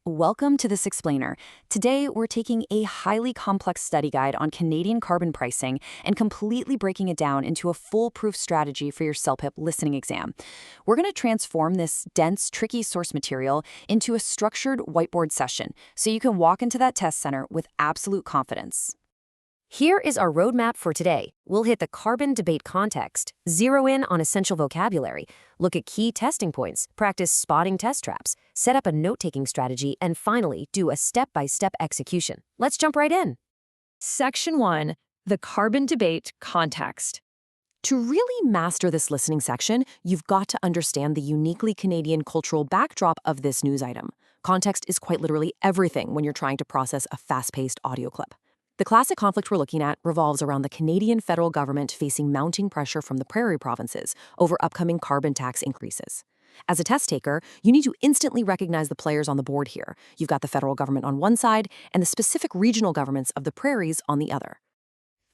Welcome to This Explainer. Today, we're taking a highly complex study guide on Canadian carbon pricing and completely breaking it down into a foolproof strategy for your CELPIP listening exam. We're going to transform this dense, tricky source material into a structured whiteboard session so you can walk into that test center with absolute confidence. Here is our roadmap for today. We'll hit the carbon debate context, zero in on essential vocabulary, look at key testing points, practice spotting test traps, set up a note-taking strategy, and finally, do a step-by-step execution. Let's jump right in. Section 1, the carbon debate context. To really master this listening section, you've got to understand the uniquely Canadian cultural backdrop of this news item. Context is quite literally everything when you're trying to process a fast-paced audio clip. The classic conflict we're looking at revolves around the Canadian federal government facing mounting pressure from the prairie provinces over upcoming carbon tax increases. As a test taker, you need to instantly recognize the players on the board here. You've got the federal government on one side and the specific regional governments of the prairies on the other.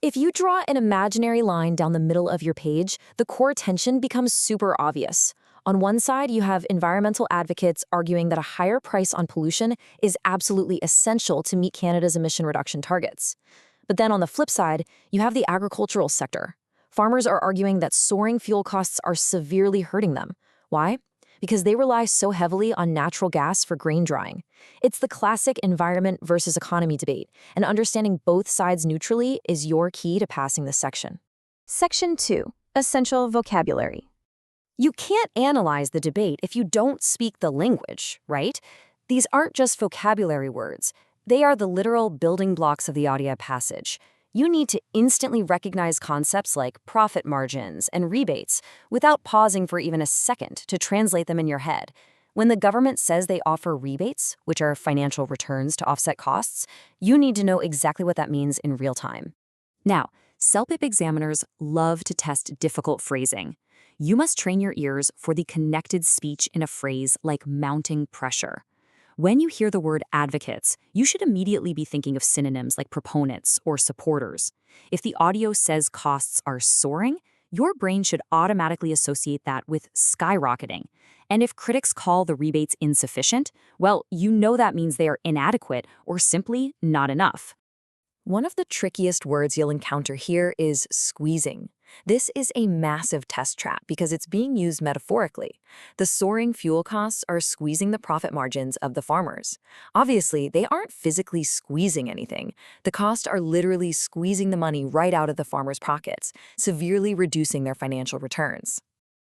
If you draw an imaginary line down the middle of your page, the core tension becomes super obvious. On one side, you have environmental advocates arguing that a higher price on pollution is absolutely essential to meet Canada's emission reduction targets. But then on the flip side, you have the agricultural sector. Farmers are arguing that soaring fuel costs are severely hurting them. Why? Because they rely so heavily on natural gas for grain drying. It's the classic environment versus economy debate, and understanding both sides neutrally is your key to passing this section. Section 2, essential vocabulary. You can't analyze the debate if you don't speak the language, right? These aren't just vocabulary words. They are the literal building blocks of the audio passage. You need to instantly recognize concepts like profit margins and rebates without pausing for even a second to translate them in your head. When the government says they offer rebates, which are financial returns to offset costs, you need to know exactly what that means in real time. Now, CELPIP examiners love to test difficult phrasing. You must train your ears for the connected speech in a phrase like mounting pressure. When you hear the word advocates, you should immediately be thinking of synonyms like proponents or supporters. If the audio says costs are soaring, your brain should automatically associate that with skyrocketing. And if critics call the rebates insufficient, well, you know that means they are inadequate or simply not enough. One of the trickiest words you'll encounter here is squeezing. This is a massive test trap because it's being used metaphorically. The soaring fuel costs are squeezing the profit margins of the farmers. Obviously, they aren't physically squeezing anything. The costs are literally squeezing the money right out of the farmers' pockets, severely reducing their financial returns.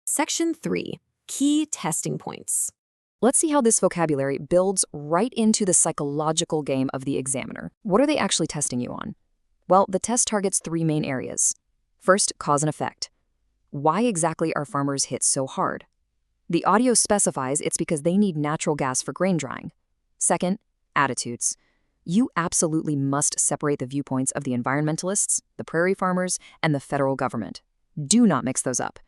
Section 3, key testing points. Let's see how this vocabulary builds right into the psychological game of the examiner. What are they actually testing you on? Well, the test targets 3 main areas. First, cause and effect. Why exactly are farmers hit so hard? The audio specifies it's because they need natural gas for grain drying. Second, attitudes. You absolutely must separate the viewpoints of the environmentalists, the prairie farmers, and the federal government. Do not mix those up.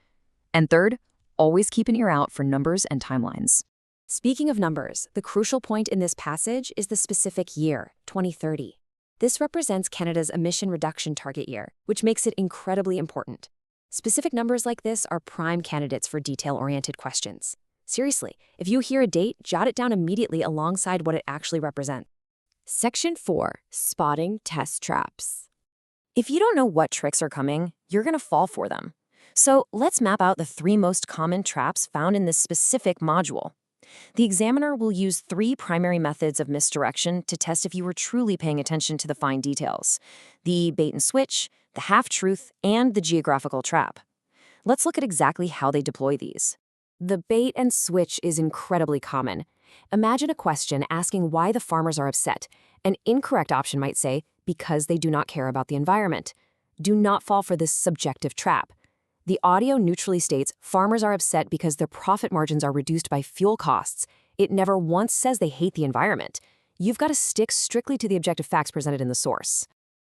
And third, always keep an ear out for numbers and timelines. Speaking of numbers, the crucial point in this passage is the specific year, 2030. This represents Canada's emission reduction target year, which makes it incredibly important. Specific numbers like this are prime candidates for detail-oriented questions. Seriously, if you hear a date, jot it down immediately alongside what it actually represents. Section 4, spotting test traps. If you don't know what tricks are coming, you're going to fall for them. So let's map out the 3 most common traps found in this specific module. The examiner will use 3 primary methods of misdirection to test if you were truly paying attention to the fine details: the bait and switch, the half-truth, and the geographical trap. Let's look at exactly how they deploy these. The bait and switch is incredibly common. Imagine a question asking why the farmers are upset. An incorrect option might say, because they do not care about the environment. Do not fall for this subjective trap. The audio neutrally states farmers are upset because their profit margins are reduced by fuel costs. It never once says they hate the environment. You've got to stick strictly to the objective facts presented in the source.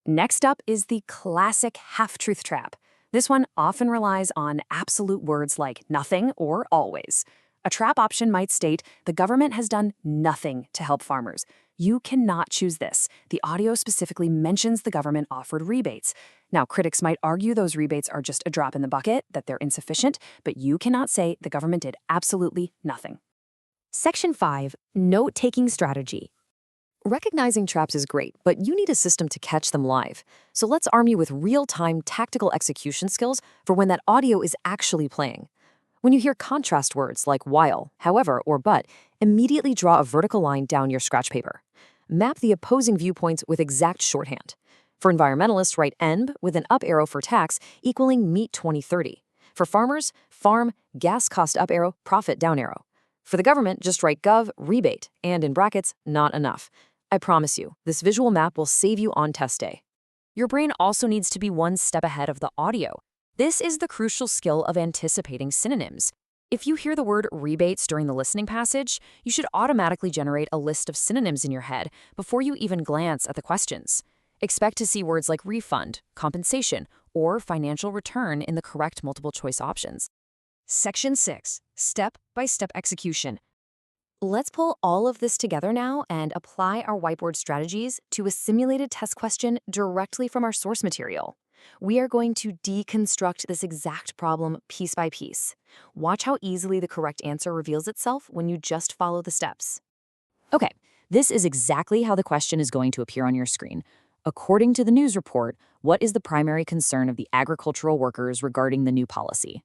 Next up is the classic half-truth trap. This one often relies on absolute words like nothing or always. A trap option might state the government has done nothing to help farmers. You cannot choose this. The audio specifically mentions the government offered rebates. Now, critics might argue those rebates are just a drop in the bucket, that they're insufficient, but you cannot say the government did absolutely nothing. Section 5, Note-Taking Strategy. Recognizing traps is great, but you need a system to catch them live. So let's arm you with real-time tactical execution skills for when that audio is actually playing. When you hear contrast words like while, however, or but, immediately draw a vertical line down your scratch paper. Map the opposing viewpoints with exact shorthand. For environmentalists, write ENB with an up arrow for tax equaling meet 2030. For farmers, farm, gas cost up arrow, profit down arrow. For the government, just write gov, rebate, and in brackets, not enough. I promise you, this visual map will save you on test day. Your brain also needs to be one step ahead of the audio. This is the crucial skill of anticipating synonyms. If you hear the word rebates during the listening passage, you should automatically generate a list of synonyms in your head before you even glance at the questions. Expect to see words like refund, compensation, or financial return in the correct multiple choice options. Section 6, Step-by-Step Execution. Let's pull all of this together now and apply our whiteboard strategies to a simulated test question directly from our source material. We are going to deconstruct this exact problem piece by piece. Watch how easily the correct answer reveals itself when you just follow the steps. Okay, this is exactly how the question is going to appear on your screen. According to the news report, what is the primary concern of the agricultural workers regarding the new policy?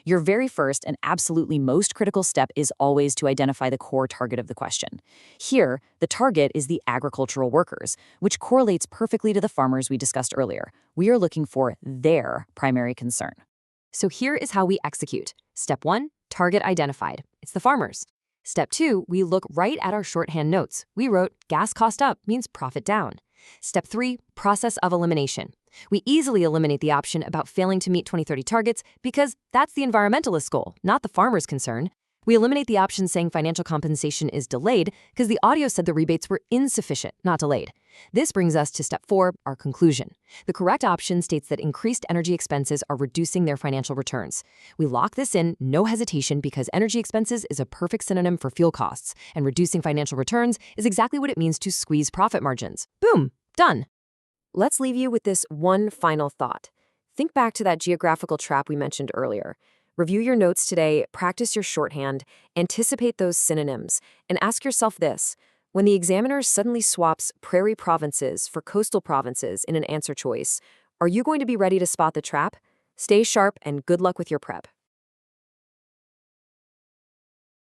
Your very first and absolutely most critical step is always to identify the core target of the question. Here, the target is the agricultural workers, which correlates perfectly to the farmers we discussed earlier. We are looking for their primary concern. So here is how we execute. Step 1, target identified. It's the farmers. Step 2, we look right at our shorthand notes. We wrote gas cost up means profit down. Step 3, process of elimination. We easily eliminate the option about failing to meet 2030 targets because that's the environmentalist goal, not the farmer's concern. We eliminate the option saying financial compensation is delayed because the audio said the rebates were insufficient, not delayed. This brings us to step 4, our conclusion. The correct option states that increased energy expenses are reducing their financial returns. We lock this in, no hesitation, because energy expenses is a perfect synonym for fuel costs, and reducing financial returns is exactly what it means to squeeze profit margins. Boom, done. Let's leave you with this one final thought. Think back to that geographical trap we mentioned earlier. Review your notes today, practice your shorthand, anticipate those synonyms, and ask yourself this. When the examiner suddenly swaps prairie provinces for coastal provinces in an answer choice, are you going to be ready to spot the trap? Stay sharp and good luck with your prep.